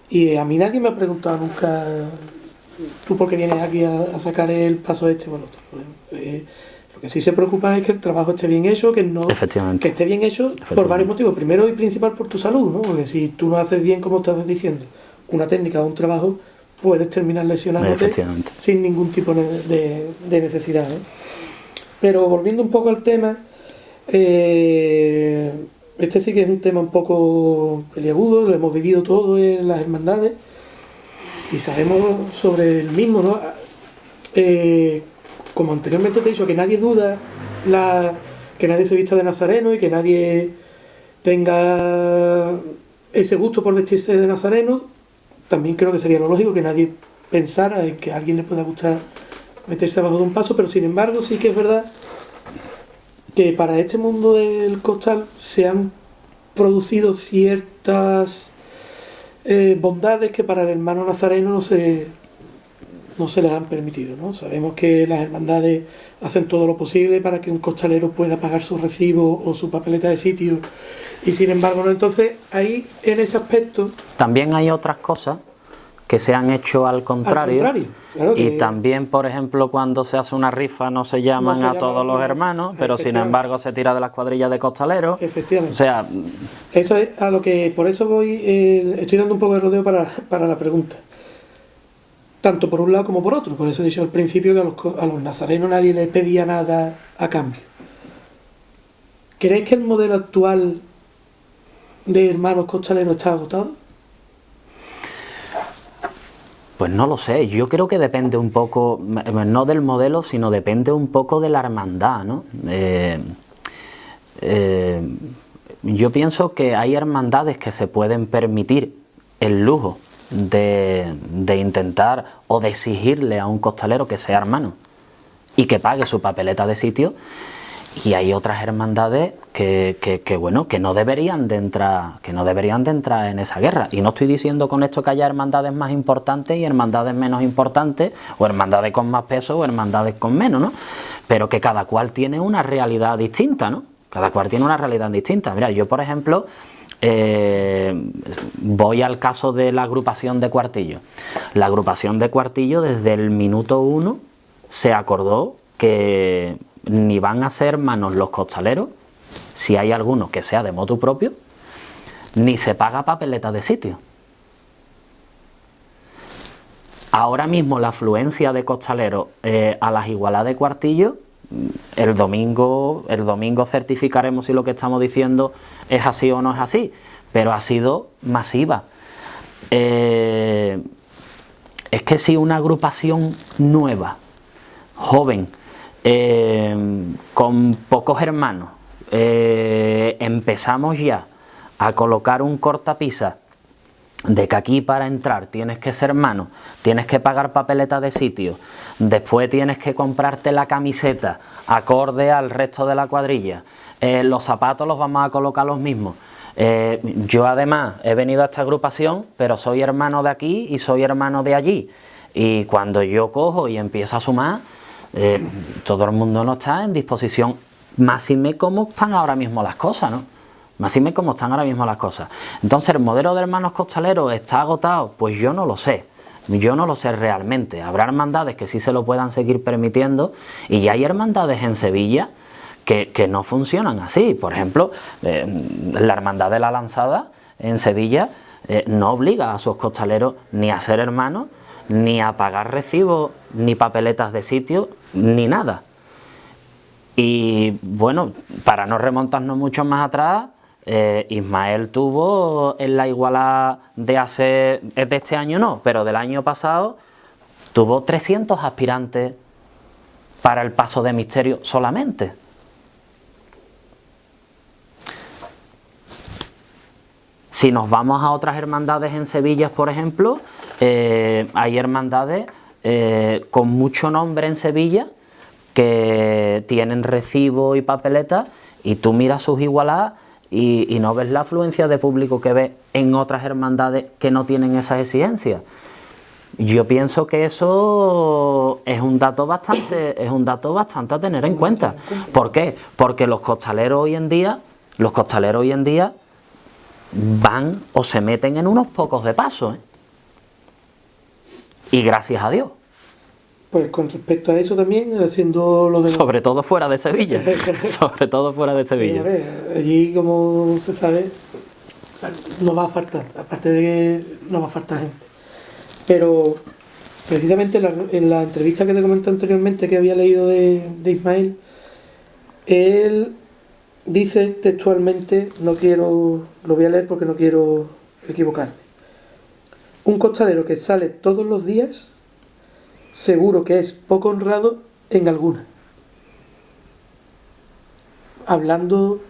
y a mí nadie me ha preguntado nunca, ¿tú por qué vienes aquí a sacar el paso este o el otro? Lo que sí se preocupa es que el trabajo esté bien hecho, que esté bien hecho por varios motivos. Primero y principal por tu salud, ¿no? Porque si tú no haces bien, como estás diciendo, una técnica o un trabajo, puedes terminar lesionándote sin ningún tipo de necesidad, ¿no? Pero volviendo un poco al tema, este sí que es un tema un poco peliagudo, lo hemos vivido todo en las hermandades y sabemos sobre el mismo, ¿no? Como anteriormente te he dicho, que nadie duda que nadie se vista de nazareno y que nadie tenga ese gusto por vestirse de nazareno. También creo que sería lo lógico que nadie pensara en que a alguien le pueda gustar meterse abajo de un paso, pero sin embargo sí que es verdad que para este mundo del costal se han producido ciertas bondades que para el hermano nazareno no se les han permitido, ¿no? Sabemos que las hermandades hacen todo lo posible para que un costalero pueda pagar su recibo o su papeleta de sitio, y sin embargo no. Entonces ahí, en ese aspecto, también hay otras cosas que se han hecho al contrario, claro, y también, por ejemplo, cuando se hace una rifa no se llaman a todos los hermanos, pero sin embargo se tira de las cuadrillas de costaleros. Efectivamente. O sea, eso es a lo que, por eso voy, estoy dando un poco de rodeo para la pregunta. Tanto por un lado como por otro. Por eso he dicho al principio que a los nazarenos nadie les pedía nada a cambio. ¿Creéis que el modelo actual de hermanos costaleros está agotado? Pues no lo sé, yo creo que depende un poco, no del modelo, sino depende un poco de la hermandad, ¿no? Yo pienso que hay hermandades que se pueden permitir el lujo de intentar o de exigirle a un costalero que sea hermano y que pague su papeleta de sitio, y hay otras hermandades que bueno, que no deberían de entrar en esa guerra. Y no estoy diciendo con esto que haya hermandades más importantes y hermandades menos importantes, o hermandades con más peso o hermandades con menos, ¿no? Pero que cada cual tiene una realidad distinta, ¿no? Cada cual tiene una realidad distinta. Mira, yo por ejemplo, voy al caso de la agrupación de Cuartillo. La agrupación de Cuartillo desde el minuto 1 se acordó que ni van a ser hermanos los costaleros, si hay alguno que sea de motu propio, ni se paga papeleta de sitio. Ahora mismo la afluencia de costaleros a las igualadas de Cuartillo, el domingo certificaremos si lo que estamos diciendo es así o no es así, pero ha sido masiva. Es que si una agrupación nueva, joven, con pocos hermanos, empezamos ya a colocar un cortapisa de que aquí para entrar tienes que ser hermano, tienes que pagar papeleta de sitio, después tienes que comprarte la camiseta acorde al resto de la cuadrilla, los zapatos los vamos a colocar los mismos. Yo además he venido a esta agrupación, pero soy hermano de aquí y soy hermano de allí, y cuando yo cojo y empiezo a sumar, todo el mundo no está en disposición, máxime como están ahora mismo las cosas, ¿no? Máxime como están ahora mismo las cosas. Entonces, ¿el modelo de hermanos costaleros está agotado? Pues yo no lo sé. Yo no lo sé realmente. Habrá hermandades que sí se lo puedan seguir permitiendo, y ya hay hermandades en Sevilla que no funcionan así. Por ejemplo, la Hermandad de la Lanzada en Sevilla no obliga a sus costaleros ni a ser hermanos, ni a pagar recibos, ni papeletas de sitio, ni nada. Y bueno, para no remontarnos mucho más atrás, Ismael tuvo en la igualada de este año no, pero del año pasado, tuvo 300 aspirantes para el paso de misterio solamente. Si nos vamos a otras hermandades en Sevilla, por ejemplo, hay hermandades con mucho nombre en Sevilla que tienen recibo y papeleta, y tú miras sus igualadas y no ves la afluencia de público que ves en otras hermandades que no tienen esas exigencias. Yo pienso que eso es un dato bastante a tener en cuenta. ¿Por qué? Porque los costaleros hoy en día van o se meten en unos pocos de paso, ¿eh? Y gracias a Dios. Pues con respecto a eso también, haciendo lo de... Sobre todo fuera de Sevilla. Sobre todo fuera de Sevilla. Sí, allí, como se sabe, no va a faltar, aparte de que no va a faltar gente. Pero precisamente en la entrevista que te comenté anteriormente, que había leído de Ismael, él dice textualmente, lo voy a leer porque no quiero equivocarme: un costalero que sale todos los días seguro que es poco honrado en alguna. Hablando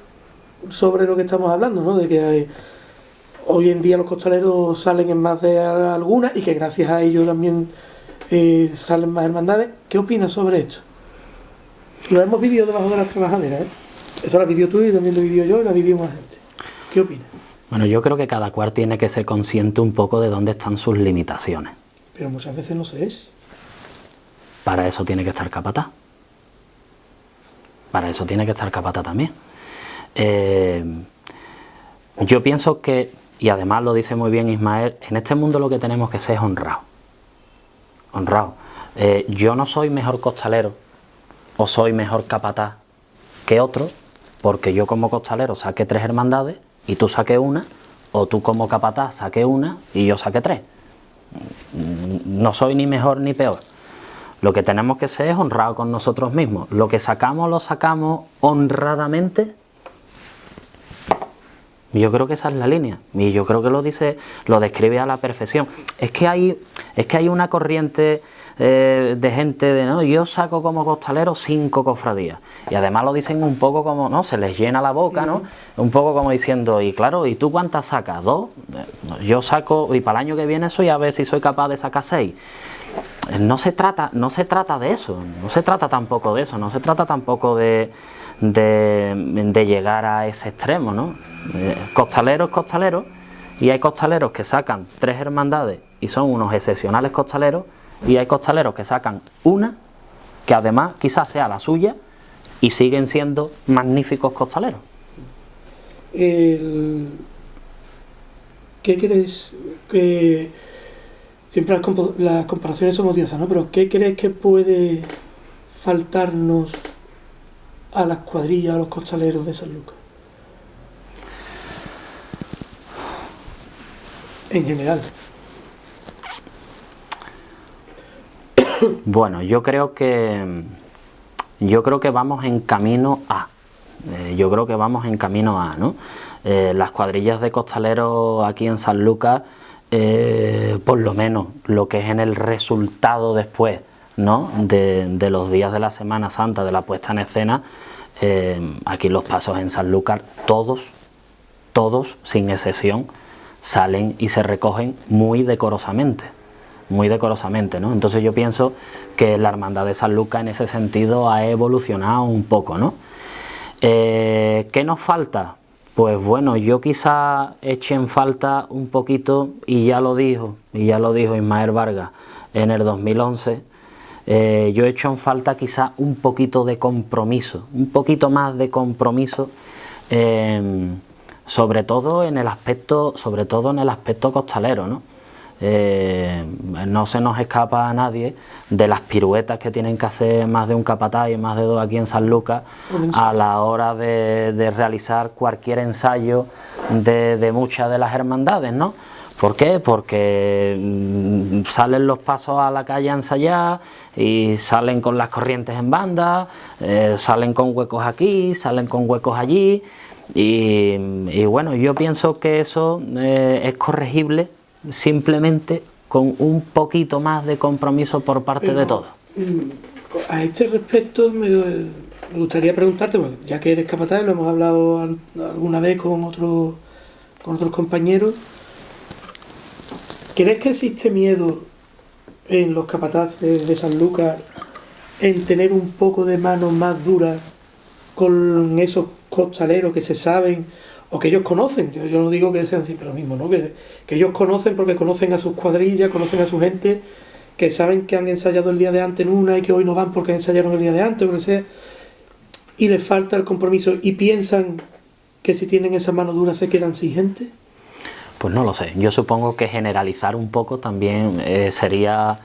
sobre lo que estamos hablando, ¿no? De que hoy en día los costaleros salen en más de alguna, y que gracias a ello también salen más hermandades. ¿Qué opinas sobre esto? Lo hemos vivido debajo de las trabajaderas, ¿eh? Eso lo vivió tú y también lo vivió yo y lo vivió más gente. ¿Qué opinas? Bueno, yo creo que cada cual tiene que ser consciente un poco de dónde están sus limitaciones. Pero muchas veces no se es. Para eso tiene que estar capataz. Para eso tiene que estar capataz también. Yo pienso que, y además lo dice muy bien Ismael, en este mundo lo que tenemos que ser es honrado. Honrado. Yo no soy mejor costalero o soy mejor capataz que otro, porque yo como costalero saqué 3 hermandades y tú saqué una, o tú como capataz saqué una y yo saqué 3. No soy ni mejor ni peor. Lo que tenemos que ser es honrados con nosotros mismos. Lo que sacamos, lo sacamos honradamente. Yo creo que esa es la línea. Y yo creo que lo describe a la perfección. Es que hay una corriente de gente de, no, yo saco como costalero 5 cofradías. Y además lo dicen un poco como, no, se les llena la boca, ¿no? Un poco como diciendo, y claro, ¿y tú cuántas sacas? 2. Yo saco, y para el año que viene soy a ver si soy capaz de sacar 6. No se trata de eso, no se trata tampoco de eso, no se trata tampoco de llegar a ese extremo, ¿no? Costalero es costalero, y hay costaleros que sacan 3 hermandades y son unos excepcionales costaleros, y hay costaleros que sacan una, que además quizás sea la suya, y siguen siendo magníficos costaleros. ¿Qué crees que siempre las comparaciones son odiosas, ¿no? Pero ¿qué crees que puede faltarnos a las cuadrillas, a los costaleros de Sanlúcar? En general. Bueno, yo creo que vamos en camino a. ¿No? Las cuadrillas de costaleros aquí en Sanlúcar, por lo menos lo que es en el resultado después, ¿no? de los días de la Semana Santa, de la puesta en escena, aquí los pasos en Sanlúcar, todos, sin excepción, salen y se recogen muy decorosamente, ¿no? Entonces yo pienso que la Hermandad de Sanlúcar en ese sentido ha evolucionado un poco, ¿no? ¿Qué nos falta? Pues bueno, yo quizá eche en falta un poquito, y ya lo dijo Ismael Vargas en el 2011, yo echo en falta quizá un poquito de compromiso, un poquito más de compromiso, sobre todo en el aspecto costalero, ¿no? No se nos escapa a nadie de las piruetas que tienen que hacer más de un capataz y más de dos aquí en Sanlúcar a la hora de realizar cualquier ensayo de muchas de las hermandades, ¿no? ¿Por qué? Porque salen los pasos a la calle a ensayar y salen con las corrientes en banda, salen con huecos aquí, salen con huecos allí, y bueno, yo pienso que eso es corregible simplemente con un poquito más de compromiso por parte de todos. A este respecto me gustaría preguntarte, bueno, ya que eres capataz, lo hemos hablado alguna vez con otros compañeros, ¿crees que existe miedo en los capataces de Sanlúcar en tener un poco de mano más dura con esos costaleros que se saben o que ellos conocen? Yo no digo que sean siempre lo mismo, ¿no? Que ellos conocen porque conocen a sus cuadrillas, conocen a su gente, que saben que han ensayado el día de antes en una y que hoy no van porque ensayaron el día de antes, o lo que sea, y les falta el compromiso y piensan que si tienen esa mano dura se quedan sin gente. Pues no lo sé, yo supongo que generalizar un poco también sería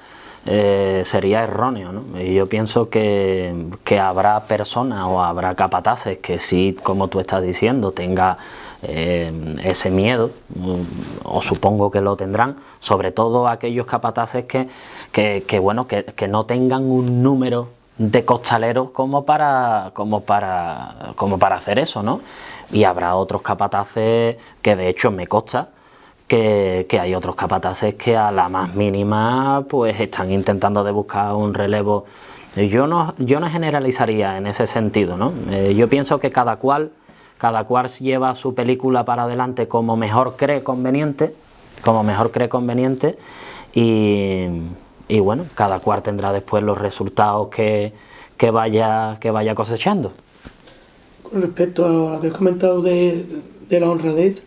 erróneo, ¿no? Y yo pienso que habrá personas o habrá capataces que sí, como tú estás diciendo, tenga ese miedo, o supongo que lo tendrán, sobre todo aquellos capataces que no tengan un número de costaleros como para hacer eso, ¿no? Y habrá otros capataces que de hecho me consta que hay otros capataces que a la más mínima pues están intentando de buscar un relevo. Yo no generalizaría en ese sentido, ¿no? Yo pienso que cada cual lleva su película para adelante como mejor cree conveniente, y bueno, cada cual tendrá después los resultados que vaya cosechando. Con respecto a lo que has comentado de la honradez,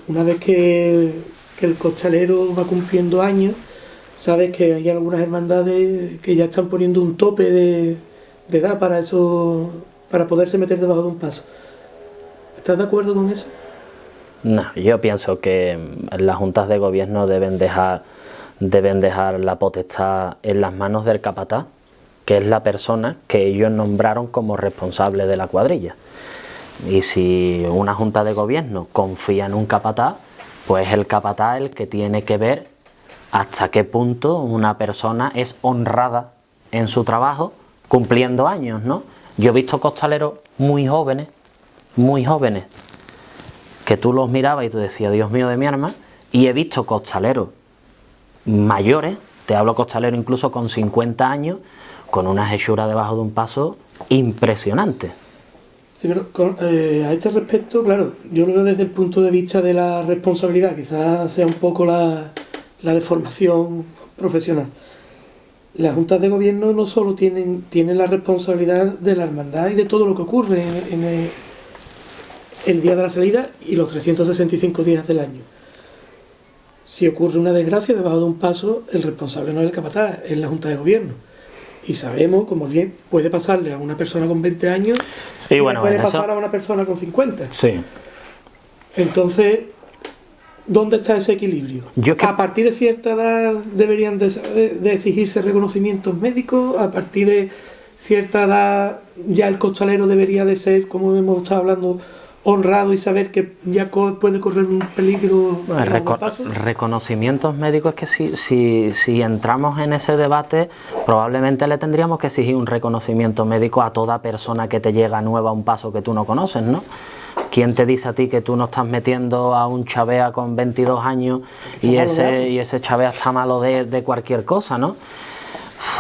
una vez que el costalero va cumpliendo años, sabes que hay algunas hermandades que ya están poniendo un tope de edad para eso, para poderse meter debajo de un paso. ¿Estás de acuerdo con eso? No, yo pienso que las juntas de gobierno deben dejar la potestad en las manos del capataz, que es la persona que ellos nombraron como responsable de la cuadrilla. Y si una junta de gobierno confía en un capataz, pues es el capataz el que tiene que ver hasta qué punto una persona es honrada en su trabajo cumpliendo años, ¿no? Yo he visto costaleros muy jóvenes, que tú los mirabas y tú decías, Dios mío de mi alma, y he visto costaleros mayores, te hablo costalero incluso con 50 años, con una hechura debajo de un paso impresionante. Sí, pero a este respecto, claro, yo lo veo desde el punto de vista de la responsabilidad, quizás sea un poco la deformación profesional. Las juntas de gobierno no solo tienen la responsabilidad de la hermandad y de todo lo que ocurre en el día de la salida y los 365 días del año. Si ocurre una desgracia debajo de un paso, el responsable no es el capataz, es la junta de gobierno. Y sabemos, como bien, puede pasarle a una persona con 20 años Sí, y bueno, puede en pasar eso... a una persona con 50. Sí. Entonces, ¿dónde está ese equilibrio? Yo que- ¿A partir de cierta edad deberían de exigirse reconocimientos médicos? ¿A partir de cierta edad ya el costalero debería de ser, como hemos estado hablando, honrado y saber que ya puede correr un peligro Bueno, en algún paso? reconocimientos médicos, es que si entramos en ese debate, probablemente le tendríamos que exigir un reconocimiento médico a toda persona que te llega nueva a un paso que tú no conoces, ¿no? ¿Quién te dice a ti que tú no estás metiendo a un chavea con 22 años y ese chavea está malo de cualquier cosa, ¿no?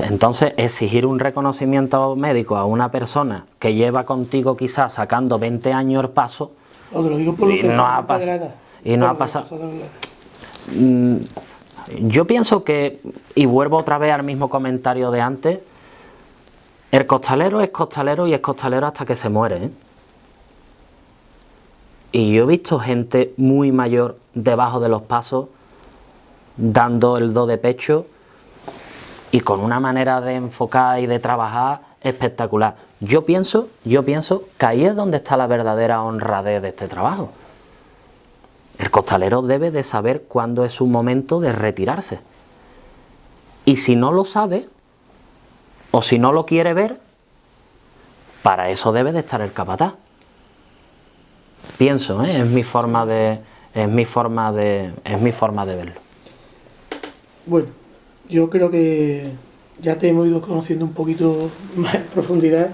Entonces, exigir un reconocimiento médico a una persona que lleva contigo quizás sacando 20 años el paso, Os lo digo por lo y que no ha falta de la edad. y no Por ha lo que pasado. de la edad. Yo pienso que, y vuelvo otra vez al mismo comentario de antes, el costalero es costalero y es costalero hasta que se muere, ¿eh? Y yo he visto gente muy mayor debajo de los pasos, dando el do de pecho y con una manera de enfocar y de trabajar espectacular. Yo pienso que ahí es donde está la verdadera honradez de este trabajo. El costalero debe de saber cuándo es su momento de retirarse. Y si no lo sabe, o si no lo quiere ver, para eso debe de estar el capataz. Pienso, es mi forma de verlo. Bueno, yo creo que ya te hemos ido conociendo un poquito más en profundidad.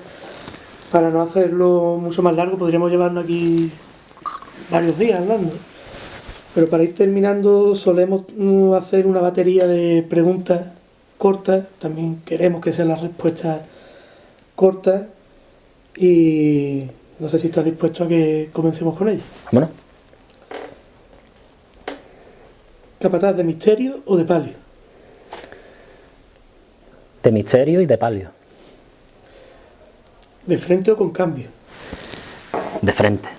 Para no hacerlo mucho más largo, podríamos llevarnos aquí varios días hablando. Pero para ir terminando, solemos hacer una batería de preguntas cortas. También queremos que sean las respuestas cortas. Y no sé si estás dispuesto a que comencemos con ellas. Bueno, ¿Capataz de misterio o de palio? de misterio y de palio. ¿De frente o con cambio? De frente.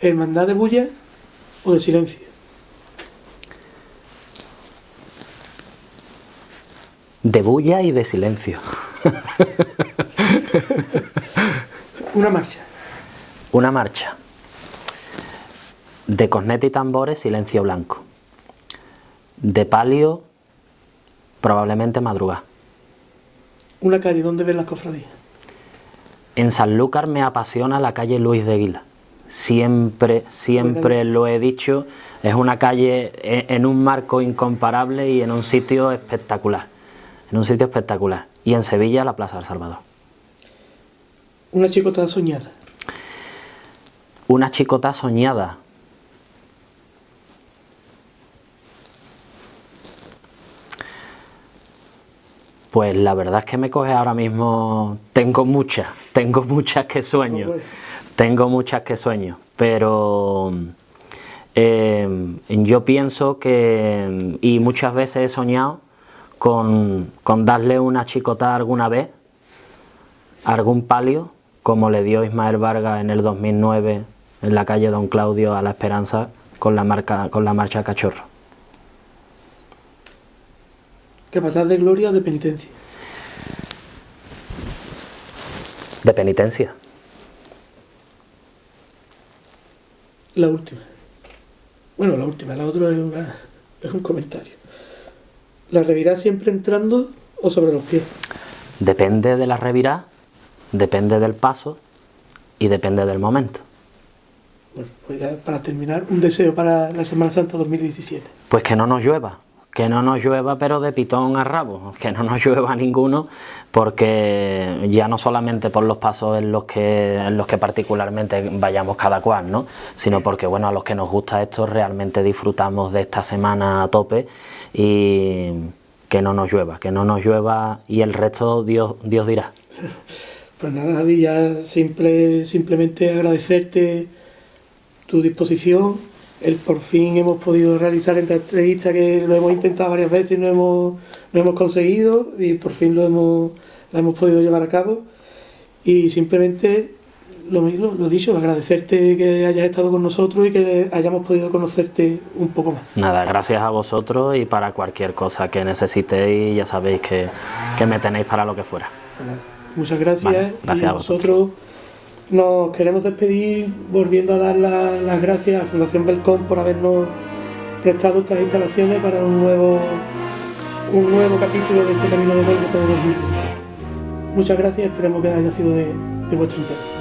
¿Hermandad de bulla o de silencio? De bulla y de silencio. Una marcha. Una marcha. De corneta y tambores, silencio blanco. De palio, probablemente madrugada. Una calle donde ven las cofradías. En Sanlúcar me apasiona la calle Luis de Guila. Siempre lo he dicho, es una calle en un marco incomparable y en un sitio espectacular. Y en Sevilla, la Plaza del Salvador. Una chicotada soñada. Una chicota soñada. Pues la verdad es que me coge ahora mismo, tengo muchas que sueño, pero yo pienso que, y muchas veces he soñado con darle una chicota alguna vez, algún palio, como le dio Ismael Vargas en el 2009 en la calle Don Claudio a La Esperanza con la marcha Cachorro. ¿Capataz de gloria o de penitencia? De penitencia. La última. Bueno, la última, la otra es un comentario. ¿La revirá siempre entrando o sobre los pies? Depende de la revirá, depende del paso y depende del momento. Bueno, pues ya para terminar, un deseo para la Semana Santa 2017. Pues que no nos llueva, pero de pitón a rabo, que no nos llueva ninguno, porque ya no solamente por los pasos en los que particularmente vayamos cada cual, ¿no? Sino porque, bueno, a los que nos gusta esto realmente disfrutamos de esta semana a tope y que no nos llueva y el resto Dios dirá. Pues nada, Javi, ya simplemente agradecerte tu disposición. Por fin hemos podido realizar esta entrevista que lo hemos intentado varias veces y no hemos conseguido, y por fin la hemos podido llevar a cabo. Y simplemente lo dicho, agradecerte que hayas estado con nosotros y que hayamos podido conocerte un poco más. Nada, gracias a vosotros, y para cualquier cosa que necesitéis, ya sabéis que me tenéis para lo que fuera. Muchas gracias. Vale, gracias y a vosotros. nosotros nos queremos despedir volviendo a dar las gracias a Fundación Belcom por habernos prestado estas instalaciones para un nuevo capítulo de este Camino de Vuelta de 2017. Muchas gracias, esperemos que haya sido de vuestro interés.